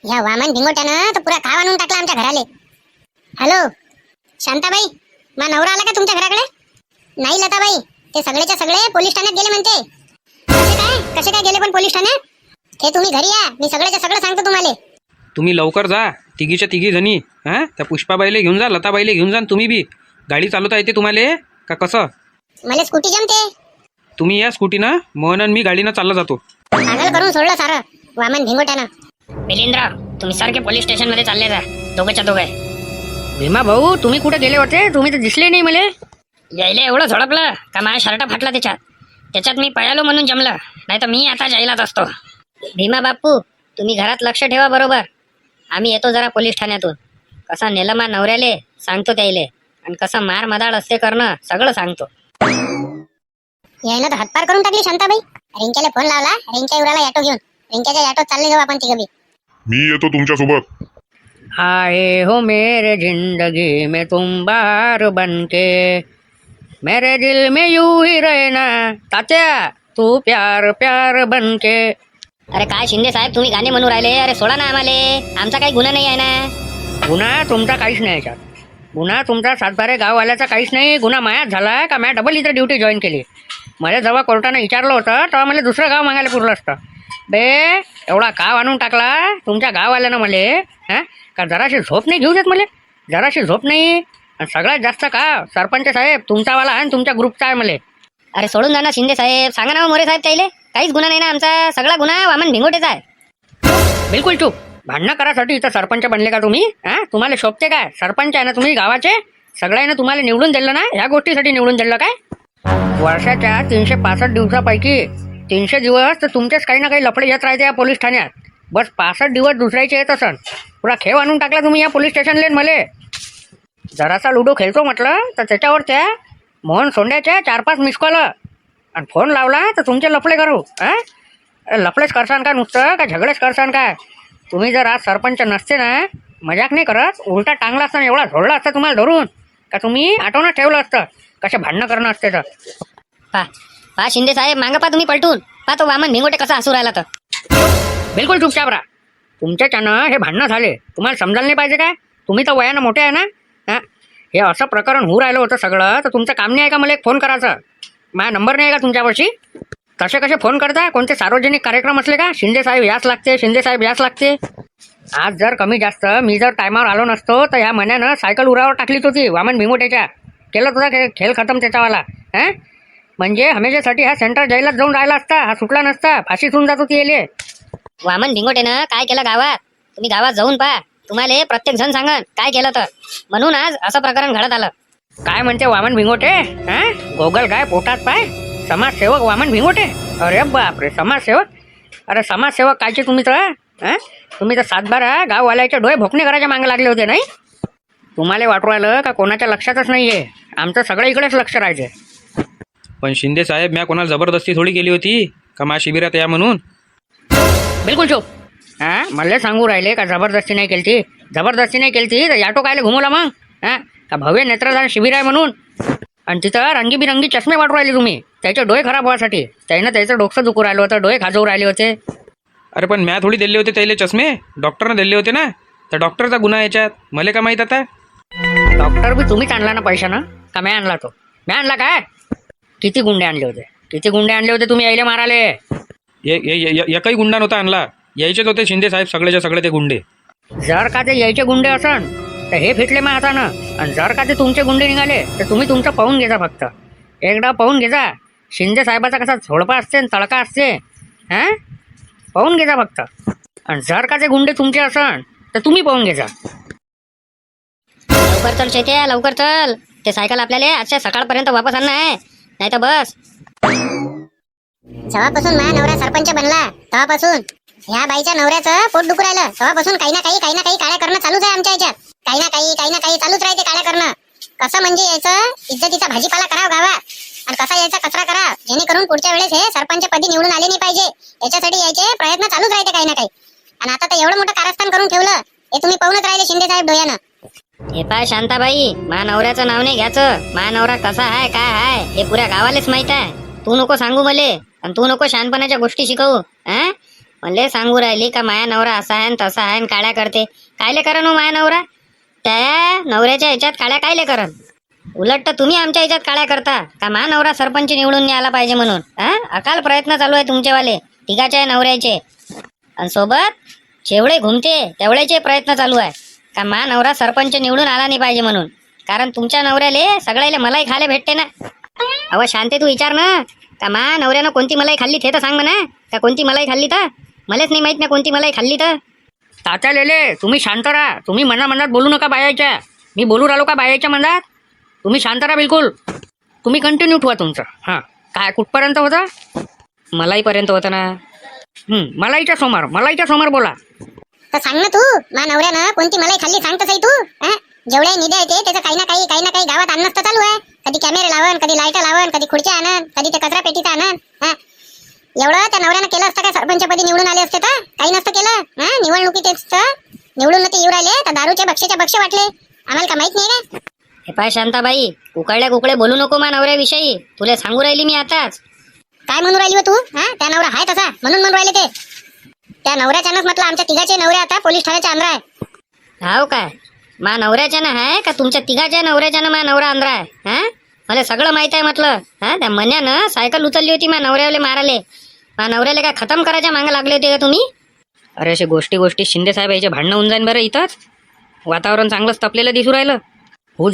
ह्या वामन भिंगोट्यानं तर पुरा गाव आणून टाकला आमच्या घराले. हॅलो शांताबाई, मा नवरा आला का तुमच्या घराकडे? नाही लताबाई, ते सगळेच्या सगळे पोलीस ठाण्यात गेले म्हणते. कसे काय गेले पण पोलीस ठाण्यात? हे तुम्ही घरी या, मी सगळेच्या सगळं सांगतो तुम्हाला. तुम्ही लवकर जा, तिघीच्या तिघी जणी. हां, त्या पुष्पाबाईले घेऊन जा, लताबाईले घेऊन जा. तुम्ही बी गाडी चालवता येते तुम्हाला का कसं? मला स्कूटी जमते. तुम्ही या स्कूटीनं, मोहन मी गाडीनं चालला जातो. पागल करून सोडलं सारं वामन भिंगोट्यानं. मिलिंद्र, तुम्ही सारखे पोलीस स्टेशन मध्ये चालले जा, दोघेच्या दोघे. भीमा भाऊ, तुम्ही कुठे गेले होते? तुम्ही तर दिसले नाही मला. यायला एवढं झडपलं का माझा शर्ट फाटला त्याच्यात मी पळालो म्हणून जमलं, नाही तर मी आता जायलाच असतो. भीमा बाप्पू, तुम्ही घरात लक्ष ठेवा बरोबर. आम्ही येतो जरा पोलीस ठाण्यातून. कसा नेलं मा नवऱ्याले सांगतो त्याले, आणि कसं मार मदाळ असते करणं सगळं सांगतो. यायनं तर हातपार करून टाकली शांताबाई. रिंक्याला फोन लावला, रिंक्या उराला ऑटो घेऊन. रिंक्याच्या ऑटोत चालले जाऊ आपण तिघं. मी येतो तुमच्या सोबत. आए हो मेरे जिंदगी में तुम बार बनके, मेरे दिल में यूं ही रहना तात्या तू प्यार प्यार बनके. अरे काय शिंदे साहेब, तुम्ही गाणे म्हणून राहिले? अरे सोडा ना आम्हाला, आमचा काही गुन्हा नाही आहे ना. गुन्हा तुमचा काहीच नाही याच्यात. गुन्हा तुमचा सातबारे गाववाल्याचा काहीच नाही. गुन्हा मायात झाला का म्या डबल इथं ड्युटी जॉईन केली. मला जेव्हा कोर्टानं विचारलं होतं तेव्हा मला दुसरं गाव मागायला पुरलं असतं. बे एवढा गाव आणून टाकला तुमच्या गाववाल्यानं मले. हां, का जराशी झोप नाही घेऊ देत मला? जराशी झोप नाही. आणि सगळ्यात जास्त का सरपंच साहेब तुमचावाला आहे आणि तुमच्या ग्रुपचा आहे मला. अरे सोडून जा ना शिंदे साहेब, सांगा ना मोरे साहेब त्याले. काहीच गुन्हा नाही ना आमचा, सगळा गुन्हा वामन भिंगोटेचा आहे. बिलकुल चूप. भांडणं करासाठी इथं सरपंच बनले का तुम्ही? हां, तुम्हाला शोभते काय? सरपंच आहे ना तुम्ही गावाचे. सगळ्यांना तुम्हाला निवडून दिलं ना, ह्या गोष्टीसाठी निवडून दिलं काय? वर्षाच्या 365 दिवसापैकी 300 दिवस तर तुमचेच काही ना काही लफडे येत राहते या पोलीस ठाण्यात. बस 65 दिवस दुसऱ्याचे येत असन. पुरा खेळ आणून टाकला तुम्ही या पोलीस स्टेशनले. मले जरासा लुडो खेळतो म्हटलं तर त्याच्यावर त्या मोहन सोंड्याच्या 4-5 मिस कॉल आणि फोन लावला तर तुमचे लफडे करू. हां, लफडेच करसान का नुसतं, का झगडेच करसान काय? तुम्ही जर आज सरपंच नसते ना, मजाक नाही करत, उलटा टांगला असता, एवढा झोडला असता तुम्हाला धरून का तुम्ही आठवणं ठेवलं असतं. कसे भांडणं करणं असते तर. पा शिंदे साहेब, मागं पा तुम्ही पलटून पा, तो वामन भिंगोटे कसा हसू राहिला तर. बिलकुल चुपचाप राहा. तुमच्याच्यानं हे भांडणं झाले, तुम्हाला समजायला नाही पाहिजे काय? तुम्ही तर वयानं मोठे आहे ना. हां, हे असं प्रकरण होऊ राहिलं होतं सगळं, तर तुमचं काम नाही आहे का मला एक फोन करायचा? माझा नंबर नाही आहे का तुमच्यापाशी? तसे कसे फोन करता? कोणते सार्वजनिक कार्यक्रम असले का शिंदे साहेब याच लागते, शिंदे साहेब याच लागते? आज जर कमी जास्त मी जर टायमावर आलो नसतो तर ह्या महिन्यानं सायकल उरावर टाकलीच होती वामन भिंगोट्याच्या. केलं तुझा खेळ खतम त्याच्यावाला. हां, म्हणजे हमेशासाठी हा सेंटर जैलात जाऊन राहिला असता, हा सुटला नसता, फाशीच होऊन जात होती येले. वामन भिंगोटेनं काय केलं गावात? तुम्ही गावात जाऊन पहा, तुम्हाला प्रत्येक जण सांगन काय केलं तर. म्हणून आज असं प्रकरण घडत आलं. काय म्हणते वामन भिंगोटे? हां, गोगल गाय पोटात पाय, समाजसेवक वामन भिंगोटे. अरे बापरे, समाजसेवक? अरे समाजसेवक कायचे तुम्ही तर? हां, तुम्ही तर 7-12 गाववाल्याचे डोळे भोकणे करायच्या मागे लागले होते नाही? तुम्हाला वाटू राहिलं का कोणाच्या लक्षातच नाही आहे? आमचं सगळं इकडेच लक्ष राहायचे. पण शिंदे साहेब, म्या कोणाला जबरदस्ती थोडी केली होती का मा शिबिरात या म्हणून? बिलकुल चूप. हां, मला सांगू राहिले का जबरदस्ती नाही केली? जबरदस्ती नाही केली तर ऑटो कायले घुमवला मग? हां, का भव्य नेत्रदान शिबिर आहे म्हणून? आणि तिथं रंगीबिरंगी चष्मे वाटू राहिले तुम्ही त्याचे डोळे खराब व्हायसाठी. त्यानं त्याचं डोकं दुखू राहिलं होतं, डोळे खाजवू राहिले होते. अरे पण म्या थोडी दिले होते त्याला चष्मे, डॉक्टरनं दिले होते ना. तर डॉक्टरचा गुन्हा याच्यात, मला का माहीत आता? डॉक्टर बी तुम्हीच आणला ना पैशानं, का मी आणला? तो मी आणला काय? किती गुंडे आणले होते? किती गुंडे आणले होते तुम्ही यायले माराले? एकही गुंडा नव्हता आणला, यायचेच होते शिंदे साहेब सगळेच्या सगळे ते गुंडे. जर का ते यायचे गुंडे असन तर हे फिटले मग हातानं, आणि जर का ते तुमचे गुंडे निघाले तर तुम्ही तुमचं पाहून घेजा. फक्त एकदा पाहून घेजा. शिंदे साहेबाचा कसा झोडपा असते आणि तळका असते. हां, पाहून घेजा फक्त. आणि जर का ते गुंडे तुमचे असन तर तुम्ही पाहून घेजा. लवकर चल शेत्या, लवकर चल. ते सायकल आपल्याला आजच्या सकाळपर्यंत वापस आणणं आहे, नाही तर बस. जेव्हापासून माझा नवरा सरपंच बनला तेव्हापासून ह्या बाईच्या नवऱ्याचं पोट दुखू राहिलं. तेव्हापासून काही ना काही काळ्या करणं चालूच आहे आमच्या याच्यात. काही ना काही चालूच राहते काळ्या करणं. कसं म्हणजे यायचं इज्जतीचा भाजीपाला करावं गावात, आणि कसा यायचा कचरा करावा, जेणेकरून पुढच्या वेळेस हे सरपंच पदी निवडून आले नाही पाहिजे. याच्यासाठी यायचे प्रयत्न चालूच राहते काही ना काही. आणि आता तर एवढं मोठं कारस्थान करून ठेवलं, हे तुम्ही पाहूनच राहिले शिंदे साहेब डोळ्यानं. हे पाय शांताबाई, मा नवऱ्याचं नाव नाही घ्यायचं. मा नवरा कसा आहे काय आहे हे पुऱ्या गावालाच माहित आहे. तू नको सांगू मले, आणि तू नको शहाणपणाच्या गोष्टी शिकवू. हां, म्हणले सांगू राहिली का माया नवरा असा आहे न तसा आहे न काळ्या करते. कायले करण हो माया नवरा? त्या नवऱ्याच्या ह्याच्यात काळ्या कायले करण? उलट तर तुम्ही आमच्या ह्याच्यात काळ्या करता का मा नवरा सरपंच निवडून नाही आला पाहिजे म्हणून. अकाल प्रयत्न चालू आहे तुमचेवाले तिघाच्या नवऱ्याचे. आणि सोबत जेवढे घुमते तेवढ्याचे प्रयत्न चालू आहे का मा नवरा सरपंच निवडून आला नाही पाहिजे म्हणून. कारण तुमच्या नवऱ्याले सगळ्याले मलाई खायला भेटते ना. अव शांते तू विचार ना का मा नवऱ्यानं कोणती मलाई खाल्ली ते तर सांग म्हणा. का कोणती मलाई खाल्ली तर मलाच नाही माहित ना कोणती मलाई खाल्ली तर. तात्या लेले तुम्ही शांत राहा. तुम्ही मनात बोलू नका बायाच्या. मी बोलू राहिलो का बायाच्या मनात? तुम्ही शांत राहा बिलकुल. तुम्ही कंटिन्यू ठेवा तुमचं. हां काय कुठपर्यंत होता? मलाईपर्यंत होतं ना. मलाईच्या समोर बोला. तर सांग ना तू मा नवऱ्यानं कोणती मलाई खाल्ली सांग तसंही तू. जेवढे निधी आहे ते त्याचं काही ना काही गावात आणणं तर चालू आहे. कधी कॅमेरे लावण, कधी लाईट लावण, कधी खुर्च्या आणन, कधी ते कचरा पेटीचा आणन. एवढं त्या नवऱ्यानं केलं असतं का सरपंचपदी निवडून आले असते तर? काही नसतं केलं. निवडणुकीत निवडून ते येऊ राहिले तर दारूचे बक्ष वाटले. आम्हाला का माहित नाही का? हे पाय शांताबाई उकळल्या कुकडे बोलू नको मा नवऱ्याविषयी. तुला सांगू राहिली मी आताच. काय म्हणून राहिली हो तू? त्या नवरा आहे तसा म्हणून म्हणून राहिले ते. त्या नवऱ्याच्यानंच म्हटलं आमच्या तिघाचे नवरे आता पोलीस ठाण्याच्या अंदर आहे. हाव काय? मा नवऱ्याच्यानं आहे का तुमच्या तिघाच्या नवऱ्याच्यानं मा नवरा अंधरा आहे? मला सगळं माहित आहे म्हटलं. त्या मन्यानं सायकल उचलली होती मा नवऱ्याला माराले. मा नवऱ्याला काय खतम करायच्या मागे लागले होते का तुम्ही? अरे असे गोष्टी शिंदे साहेब याचे भांडणं होऊन जाईन बरं. इथंच वातावरण चांगलंच तपलेलं दिसू राहिलं. हो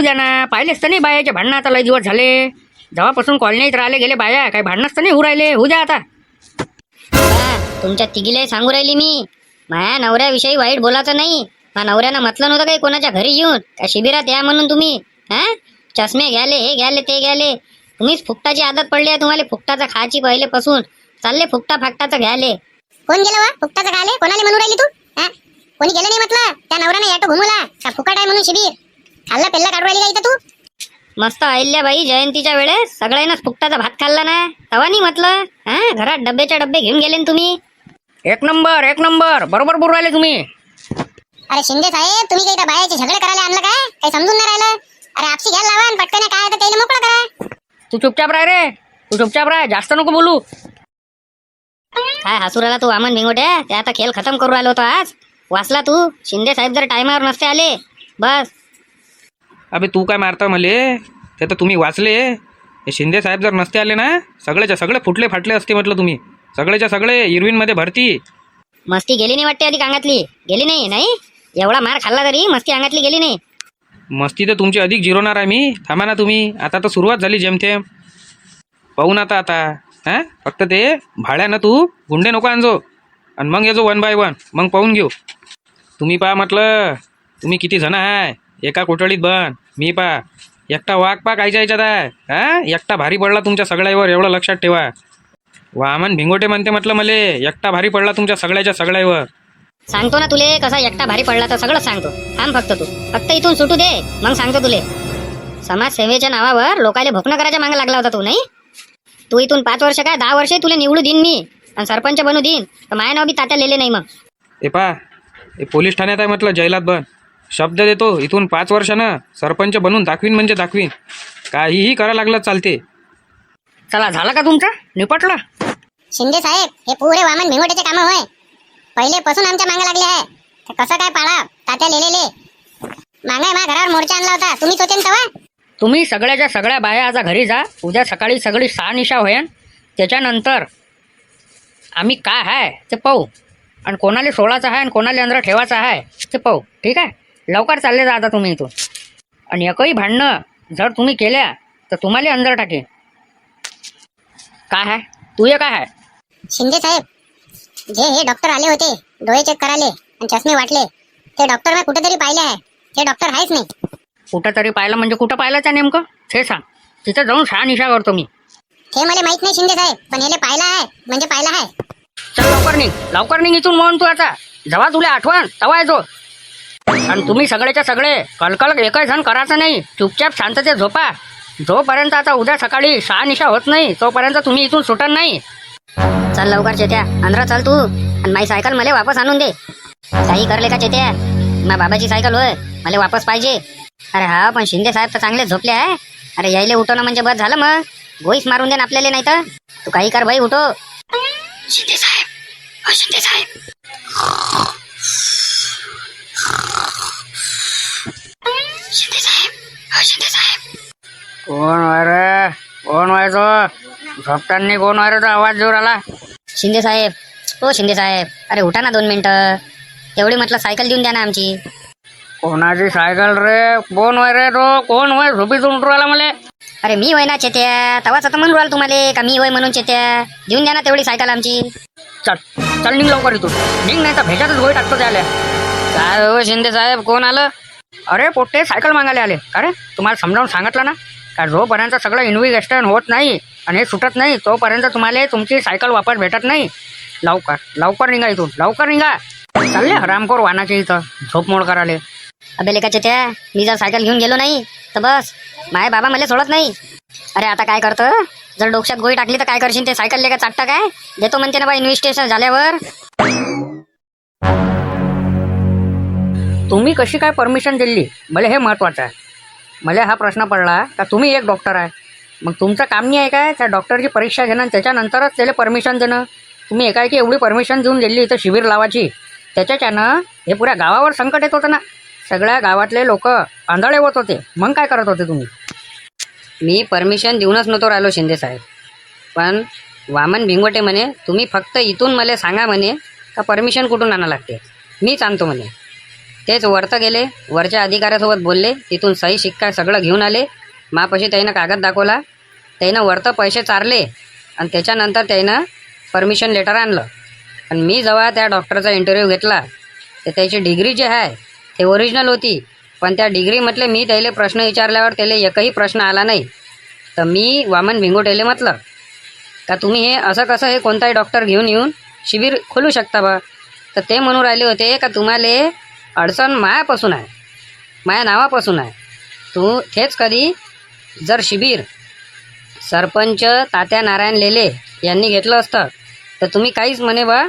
जाना पाहिलेच तर नाही बायाचे भांडणं. आता लय दिवस झाले जेव्हापासून कॉलनीत राहिले गेले बाया काही भांडणंच तर नाही होऊ राहिले. हो जा आता. तुमच्या तिघीला सांगू राहिली मी माया नवऱ्याविषयी वाईट बोलायचं नाही. मा नवऱ्यानं म्हटलं नव्हतं काही कोणाच्या घरी येऊन का शिबिरात या म्हणून तुम्ही. चष्मे घ्याले, हे घ्याले, ते घ्याले. तुम्हीच फुकटाची आदत पडली आहे तुम्हाला. फुकटाचं खायची पहिलेपासून चालले फुकटा फाकटाचं घ्याले. कोण गेलं वा फुकटाचं खाले? कोणाला म्हणून राहिली तू? कोणी गेलं नाही म्हटलं. त्या नवऱ्यानं याटो घुमवला का फुकट आहे म्हणून शिबिर खाल्ला पेल्ला काढू राहिली का इथं तू? मस्त अहिल्याबाई जयंतीच्या वेळेस सगळ्यांनाच फुकटाचा भात खाल्ला ना तवा नाही म्हटलं. घरात डब्याच्या डब्बे घेऊन गेले ना तुम्ही. एक नंबर बरोबर बोलू राहिले तुम्ही. अरे शिंदे साहेब तुम्ही काही त्या बायाचे झगडे करायला आणलं काय? काही समजून नाही राहिलं. अरे आपसी घ्यायला लावा आणि पटकन काय तर त्याला मोकळं करा. तू चुपचाप राह रे. जास्त नको बोलू. काय हसू राहिला तू वामन भिंगोट्या? ते आता खेळ खतम करू राहिलो होतो आज. वाचला तू. शिंदे साहेब जर टायमावर नसते आले बस. अबे तू काय मारता मले? ते तर तुम्ही वाचले. हे शिंदे साहेब जर नसते आले ना सगळेच्या सगळे फुटले फाटले असते म्हटलं तुम्ही. सगळेच्या सगळे इरविनमध्ये भरती. मस्ती गेली नाही वाटते आधी अंगातली. गेली नाही. एवढा मार खाल्ला तरी मस्ती अंगातली गेली नाही. मस्ती तर तुमची अधिक जिरवणार आहे मी. थांबा ना तुम्ही. आता तर सुरुवात झाली जेमतेम. पाहून आता फक्त ते भाड्यानं तू गुंडे नको आणजो आणि मग येजो 1 by 1. मग पाहून घेऊ. तुम्ही पहा म्हटलं तुम्ही किती जण आहे एका कोठडीत बन. मी पहा एकटा वाघ पा कायच्या याच्यात आहे. एकटा भारी पडला तुमच्या सगळ्यावर एवढं लक्षात ठेवा. वामन भिंगोटे म्हणते म्हटलं मले एकटा भारी पडला तुमच्या सगळ्यावर. सांगतो ना तुले कसा एकटा भारी पडला तर सगळं सांगतो. थांब फक्त इथून सुटू दे मग सांगतो तुले. समाजसेवेच्या नावावर लोकायले भोकणं करायच्या मागे लागला होता तू नाही. तू इथून 5 वर्ष काय 10 वर्ष तुला निवडू देईन मी आणि सरपंच बनू देईन तर माया नाव बी तात्या लिहिले नाही. मग हे पा हे पोलीस ठाण्यात आहे म्हटलं जैलात बन. शब्द देतो इथून 5 वर्षानं सरपंच बनून दाखवीन म्हणजे दाखवीन. काहीही करा लागलं चालते. चला झालं का तुमचं? निपटलं? शिंदे साहेब हे पुरे वामन भिंगोट्याचे कामं होय. पहिलेपासून आमच्या मागे लागले आहे. कसं काय पाळा तात्या लिहिलेले मागे मा घरावर मोर्चा आणला होता तुम्हीच होते ना तेव्हा. तुम्ही सगळ्याच्या सगळ्या बाया आता घरी जा. उद्या सकाळी सगळी शहानिशा होईन. त्याच्यानंतर आम्ही काय आहे ते पाहू आणि कोणाला सोडायचं आहे आणि कोणाला अंदर ठेवायचं आहे ते पाहू. ठीक आहे. लवकर चालले जा आता तुम्ही इथून. आणि एकही भांडणं जर तुम्ही केल्या तर तुम्हाला अंदर टाकेन. काय आहे तू ये काय आहे? शिंदे साहेब जे हे डॉक्टर आले होते डोळे चेक करायले आणि चष्मे वाटले ते डॉक्टर मी कुठेतरी पाहिले आहे. ते डॉक्टर आहेच नाही. कुठं तरी पाहिलं म्हणजे कुठं पाहिलं त्या नेमकं ते सांग. तिथं जाऊन शहानिशा करतो मी. हे मला माहित नाही शिंदे साहेब पण याले पाहिलं आहे म्हणजे पाहिलं आहे. चल लवकर निघ इथून म्हणून. तू आता जेव्हा तुला आठवण तेव्हा येतो. आणि तुम्ही सगळेच्या सगळे कलकल एकही जण करायचं नाही. चुपचाप शांततेत झोपा. जोपर्यंत आता उद्या सकाळी शहानिशा होत नाही तोपर्यंत तुम्ही इथून सुटत नाही. चल लवकर चेत्या अंदर चल तू आणि माझी सायकल मला वापस आणून दे. काही करले का चेत्या? मा बाबाची सायकल होय मला वापस पाहिजे. अरे हा पण शिंदे साहेब तर चांगले झोपले आहे. अरे यायले उठवणं म्हणजे बस झालं. मग गोईस मारून दे ना आपल्याला. नाही तर तू काही कर भाई उठो. शिंदे साहेब शिंदे साहेब. शिंदे साहेब. शिंदे साहेब. कोण वाय रे? कोण व्हायचो? झोपताना कोण वाय रे? आवाज जोर आला. शिंदे साहेब. हो शिंदे साहेब, अरे उठा ना 2 मिनिटं. तेवढी म्हटलं सायकल देऊन द्या ना आमची. कोणाची सायकल रे? कोण वाय रे तो? कोण वाय? झोपीतून उठू आला मला. अरे मी होय ना चेत्या, तवाच आता म्हणून राहिलो तुम्हाला का मी होय म्हणून चेत्या. देऊन द्या ना तेवढी सायकल आमची. चल चल निघ लवकर इथून. निघ नाही तर भेटातच गोळी टाकतो त्याला. काय हो शिंदे साहेब, कोण आलं? अरे पोट्टे सायकल मागायला आले. अरे तुम्हाला समजावून सांगितलं ना का जोपर्यंत सगळं इन्व्हेस्टिगेशन होत नाही आणि हे सुटत नाही तोपर्यंत तुम्हाला तुमची सायकल वापस भेटत नाही. लवकर लवकर निघा इथून, लवकर निघा. चालले हरामखोर वाहनाचे इथं झोप मोड करायला. अबे लेका चेत्या, मी जर सायकल घेऊन गेलो नाही तर बस माय बाबा मला सोडत नाही. अरे आता काय करतं, जर डोक्यात गोळी टाकली तर काय करशील? ते सायकल लेका चाटतं काय? देतो म्हणते ना बा इन्व्हेस्टिगेशन झाल्यावर. तुम्ही कशी काय परमिशन दिली मला हे महत्त्वाचं आहे. मला हा प्रश्न पडला का तुम्ही एक डॉक्टर आहे, मग तुमचं काम नाही आहे काय त्या डॉक्टरची परीक्षा घेणं आणि त्याच्यानंतरच त्याला परमिशन देणं? तुम्ही एकाएकी एवढी परमिशन देऊन दिली इथं शिबिर लावायची, त्याच्यानं हे पुऱ्या गावावर संकट येत होतं ना. सगळ्या गावातले लोक आंधळे होत होते. मग काय करत होते तुम्ही? मी परमिशन देऊनच नव्हतो राहिलो शिंदे साहेब, पण वामन भिंगोटे म्हणे तुम्ही फक्त इथून मला सांगा म्हणे का परमिशन कुठून आणावं लागते, मीच आणतो म्हणे. तेच वरतं गेले, वरच्या अधिकाऱ्यासोबत बोलले, तिथून सही शिक्का सगळं घेऊन आले. मापाशी त्यानं कागद दाखवला, त्यानं वरतं पैसे चारले आणि त्याच्यानंतर त्यानं परमिशन लेटर आणलं. आणि मी जेव्हा त्या डॉक्टरचा इंटरव्ह्यू घेतला तर त्याची डिग्री जी आहे ते ओरिजिनल होती, पण त्या डिग्री म्हटले मी त्याला प्रश्न विचारल्यावर त्याला एकही प्रश्न आला नाही. तर मी वामन भिंगोटेले म्हटलं का तुम्ही हे असं कसं हे कोणताही डॉक्टर घेऊन येऊन शिबिर खोलू शकता बा. तर ते म्हणून राहिले होते का तुम्हाला अडचण मायापासून आहे, माया नावापासून आहे. तू तेच कधी जर शिबिर सरपंच तात्या नारायण लेले यांनी घेतलं असतं तर तुम्ही काहीच म्हणे बा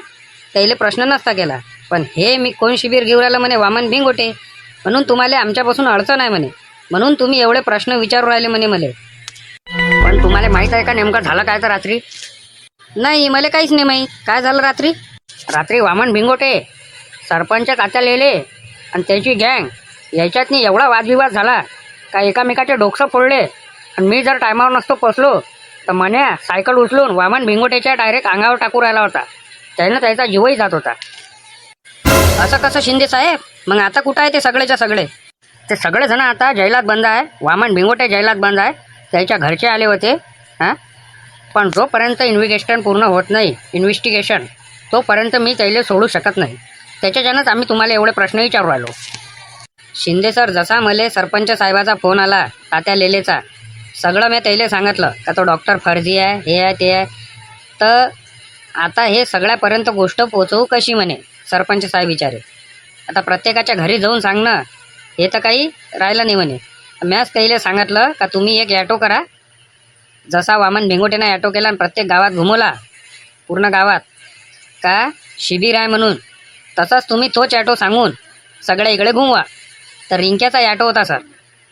त्याला प्रश्न नसता केला. पण हे मी कोण शिबिर घेऊन राहिलं म्हणे वामन भिंगोटे, म्हणून तुम्हाला आमच्यापासून अडचण आहे म्हणे, म्हणून तुम्ही एवढे प्रश्न विचारू राहिले म्हणे मला. पण तुम्हाला माहीत आहे का नेमकं झालं काय तर रात्री? नाही मला काहीच नाही माहीत काय झालं रात्री. रात्री वामन भिंगोटे, सरपंच तात्या लेले आणि त्याची गँग याच्यातनी एवढा वादविवाद झाला का एकामेकाचे डोकसं फोडले. आणि मी जर टायमावर नसतो पोचलो तर मन्या सायकल उचलून वामन भिंगोटेच्या डायरेक्ट अंगावर टाकू राहिला होता. त्यानं त्याचा जीवही जात होता. असं कसं शिंदे साहेब? मग आता कुठं आहे ते सगळेच्या सगळे? ते सगळेजण आता जैलात बंद आहे. वामन भिंगोटे जैलात बंद आहे. त्याच्या घरचे आले होते हां, पण जोपर्यंत इन्व्हेस्टिगेशन पूर्ण होत नाही तोपर्यंत मी त्याला सोडू शकत नाही. त्याच्याच्यानंच आम्ही तुम्हाला एवढे प्रश्न विचारू राहिलो. शिंदे सर, जसा मला सरपंच साहेबाचा फोन आला तात्या लेलेचा, सगळं मी त्याला सांगितलं का तो डॉक्टर फर्जी आहे, हे आहे ते आहे. तर आता हे सगळ्यापर्यंत गोष्ट पोचवू कशी म्हणे सरपंच साहेब विचारे. आता प्रत्येकाच्या घरी जाऊन सांगणं हे तर काही राहिलं नाही म्हणे. मॅच त्याला सांगितलं का तुम्ही एक ॲटो करा, जसा वामन भिंगोटेनं ॲटो केला आणि प्रत्येक गावात घुमवला पूर्ण गावात का शिबिर आहे म्हणून, तसाच तुम्ही तोच ॲटो सांगून सगळ्या इकडे घुमवा. तर रिंक्याचा ॲटो होता सर.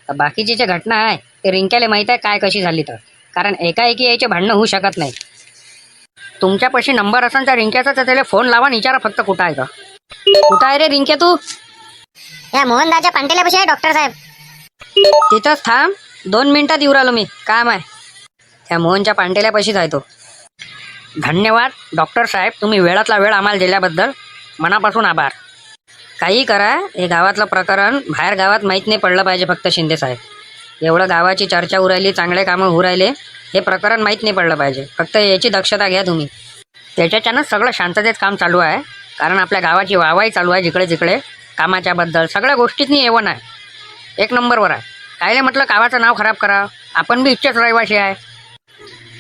तर बाकीची जे घटना आहे ते रिंक्याला माहीत आहे काय कशी झाली, तर कारण एकाएकी यायचे भांडणं होऊ शकत नाही. तुमच्यापाशी नंबर असेल त्या रिंक्याचा तर त्याला फोन लावा आणि विचारा फक्त कुठं आहे का. कुठं आहे रे रिंक्या तू? या मोहनदाच्या पांटेल्यापाशी आहे डॉक्टर साहेब. तिथंच थांब, 2 मिनिटात येऊ राहिलो मी, काम आहे. त्या मोहनच्या पांटेल्यापाशीच आहे तो. धन्यवाद डॉक्टर साहेब, तुम्ही वेळातला वेळ आम्हाला दिल्याबद्दल मनापासून आभार. काही करा, हे गावातलं प्रकरण बाहेर गावात माहीत नाही पडलं पाहिजे फक्त शिंदे साहेब. एवढं गावाची चर्चा होऊ राहिली, चांगले कामं होऊ राहिले, हे प्रकरण माहीत नाही पडलं पाहिजे. फक्त याची दक्षता घ्या तुम्ही. त्याच्याच्यानंच सगळं शांततेत काम चालू आहे, कारण आपल्या गावाची वाहवाही चालू आहे जिकडे तिकडे. कामाच्याबद्दल सगळ्या गोष्टीतनी येवण आहे, 1 नंबरवर आहे. कायले म्हटलं गावाचं नाव खराब करा, आपण बी इच्छेच रहिवाशी आहे.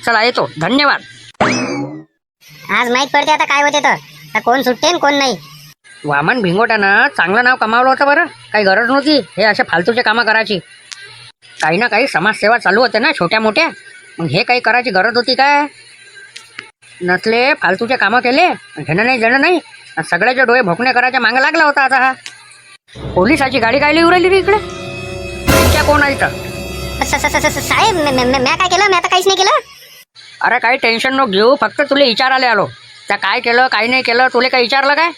चला येतो, धन्यवाद. आज माहित पडते आता काय होते तर कोण सुटते आणि कोण नाही. वामन भिंगोट्यानं चांगलं नाव कमावलं होतं बरं. काही गरज नव्हती हे असे फालतूचे कामं करायची. काही ना काही समाजसेवा चालू होते ना छोट्या मोठ्या, मग हे काही करायची गरज होती काय? नसले फालतूचे कामं केले, घेणं नाही देणं नाही, सगळ्याचे डोळे भोकणे करायच्या मागं लागला होता. आता हा पोलिसाची गाडी काय लिहू राहिली रे इकडे? रिंक्या कोण आहे इथं? साहेब म्या काय केलं? मी आता काहीच नाही केलं. अरे काही टेन्शन नको घेऊ, फक्त तुला विचारायला आलो. त्या काय केलं काय नाही केलं तुला काय विचारलं काय?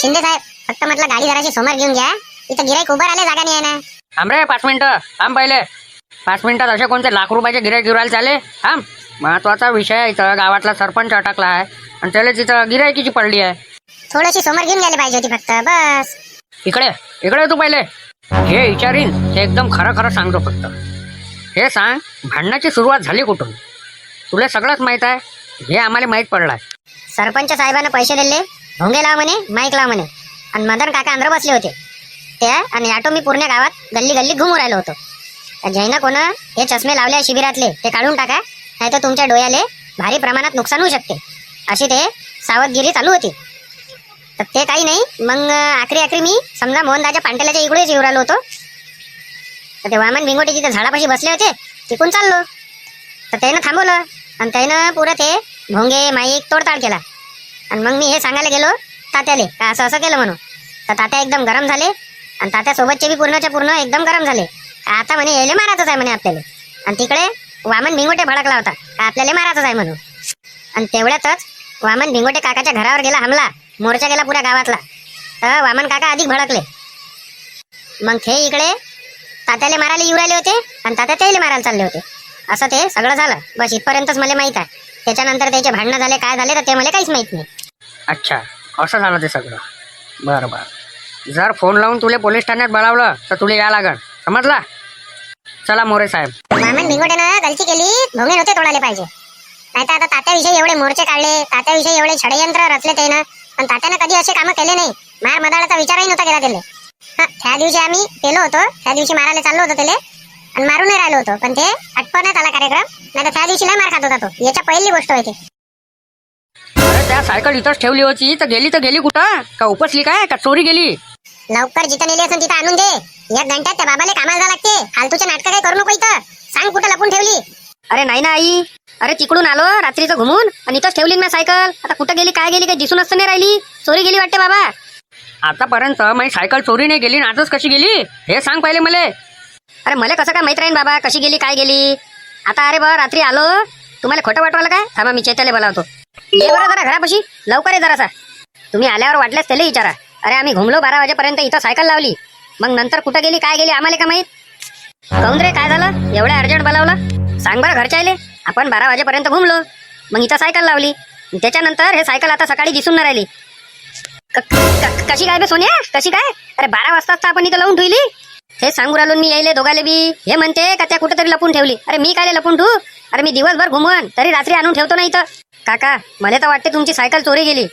शिंदे साहेब फक्त म्हटलं गाडी जराशी समोर घेऊन घ्या, इथं गिराईक उभं राहिले जागा नाही आहे ना. थांब रे 5 मिनिटं थांब पहिले. 5 मिनिटात असे कोणते लाख रुपयाचे गिऱ्हाईक गिरायला चाले? थांब. महत्वाचा विषय आहे इथं. गावातला सरपंच अटकला आहे आणि त्याला तिथं गिरायकीची पडली आहे. थोडीशी समोर घेऊन गेले पाहिजे होती फक्त बस. इकडे इकडे तू पहिले. हे विचारीन ते एकदम खरं खरं सांगतो फक्त. हे सांग भांडणाची सुरुवात झाली कुठून? तुला सगळंच माहित आहे, हे आम्हाला माहीत पडलं आहे. सरपंच साहेबांना पैसे दिले, भोंगे लाव म्हणे, माईक लाव म्हणे, आणि मदन काका अंदर बसले होते ते, आणि ऑटो मी पूर्ण गावात गल्ली गल्ली घुमू राहिलो होतो. जैन कोण हे चष्मे लावले शिबिरातले ते काढून टाका, नाही तर तुमच्या डोळ्याले भारी प्रमाणात नुकसान होऊ शकते, अशी ते सावधगिरी चालू होती. तर ते काही नाही. मग आखरी मी समजा मोहनदाच्या पांटेल्याच्या इकडेच येऊ राहिलो होतो. तर ते वामन भिंगोटे तिथे झाडापाशी बसले होते, तिकून चाललो. तर त्यानं थांबवलं आणि त्यानं पुरं ते भोंगे माईक तोडताड केला. आणि मग मी हे सांगायला गेलो तात्याले का असं असं केलं म्हणून. तर तात्या एकदम गरम झाले आणि तात्यासोबतचे बी पूर्णच्या पूर्ण एकदम गरम झाले. आता म्हणे यायले मारायचंच आहे म्हणे आपल्याला. आणि तिकडे वामन भिंगोटे भडकला होता का आपल्याला मारायचंच आहे म्हणून. आणि तेवढ्यातच वामन भिंगोटे काकाच्या घरावर गेला हमला, मोर्चा गेला पुऱ्या गावातला. तर वामन काका अधिक भडकले. मग ते इकडे तात्याले मारायला येऊ राहिले होते आणि तात्या त्याला मारायला चालले होते. असं ते सगळं झालं. बस इथपर्यंतच मला माहित आहे. त्याच्यानंतर त्याचे भांडणं झाले काय झाले तर ते मला काहीच माहित नाही. अच्छा असं झालं ते सगळं. बरं बरं. जर फोन लावून तुला पोलीस ठाण्यात बोलावलं तर तुला या लागल, समजला? चला मोरे साहेब. वामन भिंगोटेनं गलती केली, भोंगे नव्हते तोडायला पाहिजे. नाही तर आता तात्याविषयी एवढे मोर्चे काढले, तात्याविषयी एवढे षडयंत्र रचले त्यानं, पण तात्यानं कधी असे कामं केले नाही. मार मदाळाचा विचारही नव्हता केला त्याला. त्या दिवशी आम्ही केलो होतो, त्या दिवशी मारायला चाललो होतो त्याला आणि मारूनही राहिलो होतो, पण ते आटपण्यात आला कार्यक्रम. नाही तर त्या दिवशी लय मार खात होता तो. याच्या पहिली गोष्ट होती. अरे त्या सायकल इथंच ठेवली होती तर गेली कुठं? का उपसली काय का चोरी गेली? लवकर जिथं नेली असेल तिथं आणून दे. 1 घंट्यात त्या बाबाला कामाला जावं लागते. फालतूचे नाटकं काय करू नको इथं. सांग कुठं लपून ठेवली. अरे नाही ना आई, अरे तिकडून आलो रात्रीचं घुमून आणि इथंच ठेवली ना सायकल. आता कुठं गेली काय गेली काही दिसून असतं नाही राहिली. चोरी गेली वाटते बाबा. आतापर्यंत माझी सायकल चोरी नाही गेली, आजच कशी गेली हे सांग पहिले मला. अरे मला कसं काय माहित राहीन बाबा कशी गेली काय गेली. आता अरे बा रात्री आलो, तुम्हाला खोटं वाटवायला काय? थांबा मी चैत्याला बोलावतो. ये बरं जरा घरापाशी लवकर ये जरासा. तुम्ही आल्यावर वाटल्यास त्याला विचारा. अरे आम्ही घुमलो 12 वाजेपर्यंत, इथं सायकल लावली, मग नंतर कुठं गेली काय गेली आम्हाला का माहित. काऊन रे काय झालं एवढ्या अर्जंट बोलावलं? सांग बरं घरच्याले. आपण 12 वाजेपर्यंत घुमलो, मग इथं सायकल लावली, त्याच्यानंतर हे सायकल आता सकाळी दिसून नाही राहिली. कशी काय बे सोन्या कशी काय? अरे 12 वाजताच आपण इथं लावून ठेवली. हे सांगू राहिलो मी यायले दोघाले बी. हे म्हणते का त्या कुठेतरी लपून ठेवली. अरे मी काय लपून ठेवू? अरे मी दिवसभर घुमवून तरी रात्री आणून ठेवतो ना इथं. काका मला तर वाटते तुमची सायकल चोरी गेली.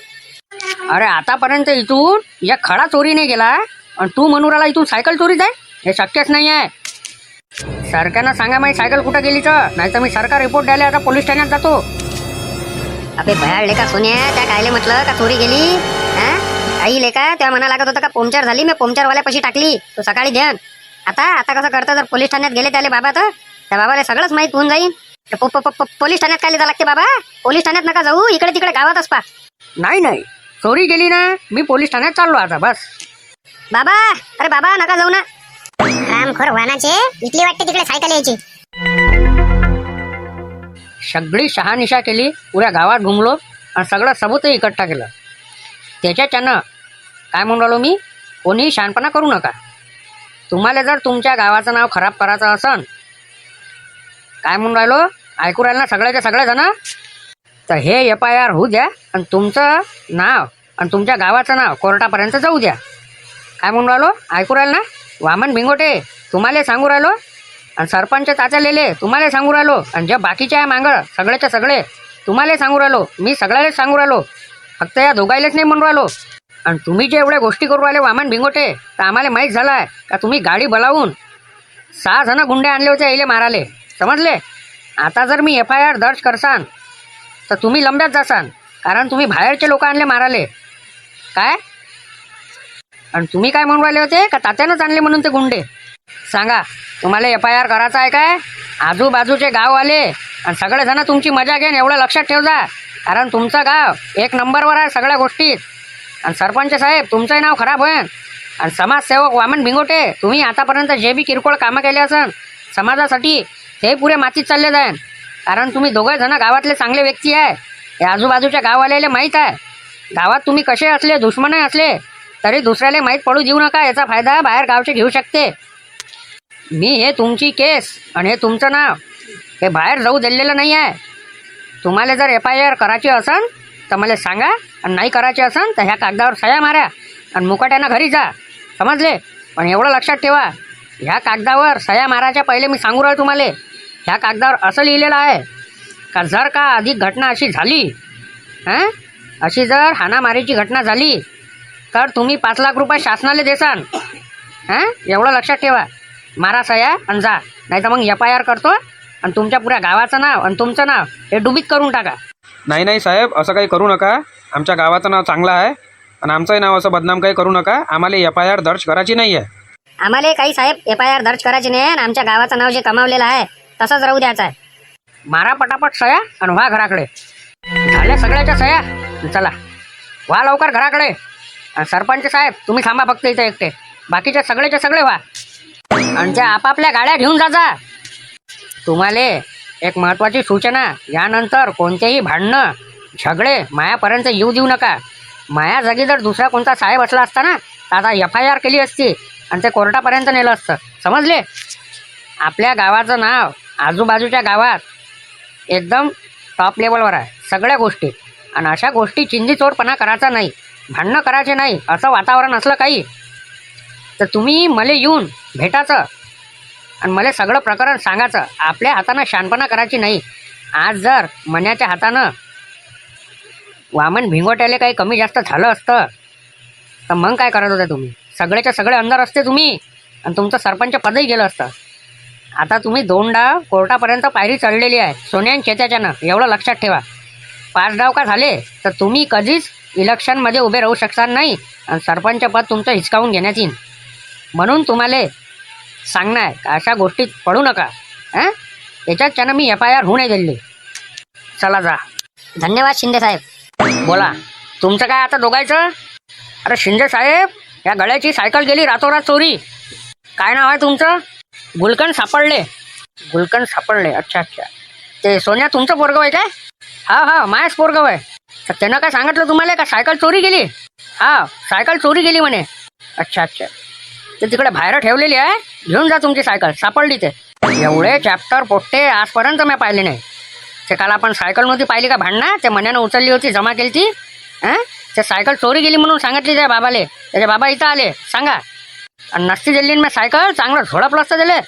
अरे आतापर्यंत इथून एक खडा चोरी नाही गेला आणि तू म्हणून राहिला इथून सायकल चोरी जाय? हे शक्यच नाही आहे. सरकारनं सांगा माझी सायकल कुठं गेली तर, नाही तर मी सरकार रिपोर्ट द्यायला आता पोलीस ठाण्यात जातो. अबे भयाळ लेका सोन्या, त्या कायले म्हटलं का चोरी गेली? हा काही लेका त्या म्हणा लागत होता का पंक्चर झाली, मी पंक्चरवाल्यापाशी टाकली, तो सकाळी ध्यान. आता कसं करतं, जर पोलीस ठाण्यात गेले त्याले बाबा तर त्या बाबाला सगळंच माहित होऊन जाईल. पोलीस ठाण्यात काय लागते बाबा? पोलीस ठाण्यात नका जाऊ, इकडे तिकडे गावातच पा. नाही चोरी गेली ना, मी पोलीस ठाण्यात चाललो आता बस. बाबा अरे बाबा नका जाऊ ना. रामखोर वाहनाचे इथली वाटते तिकडे सायकल यायची. सगळी शहानिशा केली, पुऱ्या गावात घुमलो आणि सगळं सबूतही इकट्ठा केलं. त्याच्याच्यानं काय म्हणून राहिलो मी, कोणी शहाणपणा करू नका. तुम्हाला जर तुमच्या गावाचं नाव खराब करायचं असन, काय म्हणून राहिलो ऐकू राहिलं ना सगळ्याच्या सगळे जण, तर हे FIR होऊ द्या आणि तुमचं नाव आणि तुमच्या गावाचं नाव कोर्टापर्यंत जाऊ द्या. काय म्हणून राहिलो ऐकू राहिलं ना? वामन भिंगोटे तुम्हाला सांगू राहिलो आणि सरपंच तात्या लेले तुम्हाला सांगू राहिलो आणि जे बाकीचे आहे मांगळ सगळेच्या सगळे तुम्हाला सांगू राहिलो. मी सगळ्यालाच सांगू राहिलो, फक्त या दोघायलाच नाही म्हणून राहिलो. आणि तुम्ही जे एवढ्या गोष्टी करू राहिले वामन भिंगोटे, तर आम्हाला माहीत झालं आहे का तुम्ही गाडी बोलावून 6 जण गुंडे आणले होते यायले माराले, समजले? आता जर मी FIR दर्ज करसान तर तुम्ही लंब्यात जासान, कारण तुम्ही बाहेरचे लोक आणले माराले काय. आणि तुम्ही काय म्हणून राहिले होते का तात्यानंच आणले म्हणून ते गुंडे? सांगा तुम्हाला FIR करायचं आहे काय? आजूबाजूचे गाव आले आणि सगळेजण तुमची मजा घेन एवढं लक्षात ठेव जा, कारण तुमचं गाव 1 नंबरवर आहे सगळ्या गोष्टीत. आणि सरपंच साहेब तुमचंही नाव खराब होईल. आणि समाजसेवक वामन भिंगोटे तुम्ही आतापर्यंत जे बी किरकोळ कामं केले असन समाजासाठी, ते पुरे मातीत चालले जाईल, कारण तुम्ही दोघे जण गावातले चांगले व्यक्ती आहे हे आजूबाजूच्या गाववाल्याला माहीत आहे. गावात तुम्ही कसे असले दुश्मनही असले तरी दुसऱ्याला माहीत पडू देऊ नका. याचा फायदा बाहेर गावचे घेऊ शकते. मी हे तुमची केस आणि हे तुमचं नाव हे बाहेर जाऊ दिलेलं नाही आहे. तुम्हाला जर FIR करायची असन तर मला सांगा, आणि नाही करायची असन तर ह्या कागदावर सह्या मारा आणि मुकाट्यानं घरी जा. समजले? पण एवढं लक्षात ठेवा, ह्या कागदावर सह्या मारायच्या पहिले मी सांगू राहिलो तुम्हाला, ह्या कागदावर असं लिहिलेलं आहे का जर का अधिक घटना अशी झाली, अशी जर हाणामारीची घटना झाली तर तुम्ही 5 लाख रुपये शासनाला देसान. एवढं लक्षात ठेवा. मारा सह्या आणि जा, नाही तर मग FIR करतो आणि तुमच्या पुऱ्या गावाचं नाव आणि तुमचं नाव हे डुबीत करून टाका. नाही नाही साहेब, असं काही करू नका. आमच्या गावाचं नाव चांगलं आहे आणि आमचंही नाव असं बदनाम काही करू नका. आम्हाला FIR दर्ज करायची नाही आहे. आम्हाला काही साहेब FIR दर्ज करायची नाही आणि आमच्या गावाचं नाव जे कमावलेलं आहे तसंच राहू द्यायचं आहे. मारा पटापट सह्या आणि व्हा घराकडे. झाल्या सगळ्याच्या सह्या, चला व्हा लवकर घराकडे. आणि सरपंच साहेब तुम्ही थांबा फक्त इथे एकटे, बाकीचे सगळेचे सगळे व्हा आणि त्या आपापल्या गाड्या घेऊन जा. तुम्हाला एक महत्त्वाची सूचना, यानंतर कोणतेही भांडणं झगडे मायापर्यंत येऊ देऊ नका. माया जागी जर दुसरा कोणता साहेब असला असता ना तर आता FIR केली असती आणि ते कोर्टापर्यंत नेलं असतं. समजले? आपल्या गावाचं नाव आजूबाजूच्या गावात एकदम टॉप लेवलवर आहे सगळ्या गोष्टी. आणि अशा गोष्टी चिंधीचोरपणा करायचा नाही, भांडणं करायचे नाही. असं वातावरण असलं काही तर तुम्ही मला येऊन भेटायचं आणि मला सगळं प्रकरण सांगायचं. आपल्या हातानं शानपणा करायची नाही. आज जर मन्याच्या हातानं वामन भिंगोट्याला काही कमी जास्त झालं असतं तर मग काय करत होते तुम्ही? सगळेच्या सगळे अंदर असते तुम्ही आणि तुमचं सरपंच पदही गेलं असतं. आता तुम्ही 2 डाव कोर्टापर्यंत पायरी चढलेली आहे सोन्या आणि चेत्याच्यानं. एवढं लक्षात ठेवा. 5 डाव का झाले तर तुम्ही कधीच इलेक्शनमध्ये उभे राहू शकणार नाही आणि सरपंच पद तुमचं हिसकावून घेण्यात येईल. म्हणून तुम्हाला सांगणार का अशा गोष्टीत पडू नका. त्याच्यात त्यानं मी FIR होऊ नाही दिली. चला जा. धन्यवाद शिंदे साहेब. बोला, तुमचं काय आता दोघायचं? अरे शिंदे साहेब, या गळ्याची सायकल गेली रातोरात चोरी. काय नाव आहे तुमचं? गुलकंद सापडले. गुलकंद सापडले, अच्छा अच्छा. ते सोन्या तुमचं पोरगं आहे काय? हा मायाच पोरगं आहे. तर त्यानं काय सांगितलं तुम्हाला का सायकल चोरी गेली? सायकल चोरी गेली म्हणे. अच्छा अच्छा. ते तिकडे बाहेर ठेवलेली आहे, घेऊन जा तुमची सायकल. सापडली ते. एवढे चॅप्टर पोट्टे आजपर्यंत मी पाहिले नाही. ते काल आपण सायकल नव्हती पाहिली का भांडणं, ते मन्यानं उचलली होती, जमा केली ती. ते सायकल चोरी गेली म्हणून सांगितली त्या बाबाले. त्याचे बाबा इथं आले सांगा. आणि नसती दिली मी सायकल, चांगलं झोडपलं असतं दिले.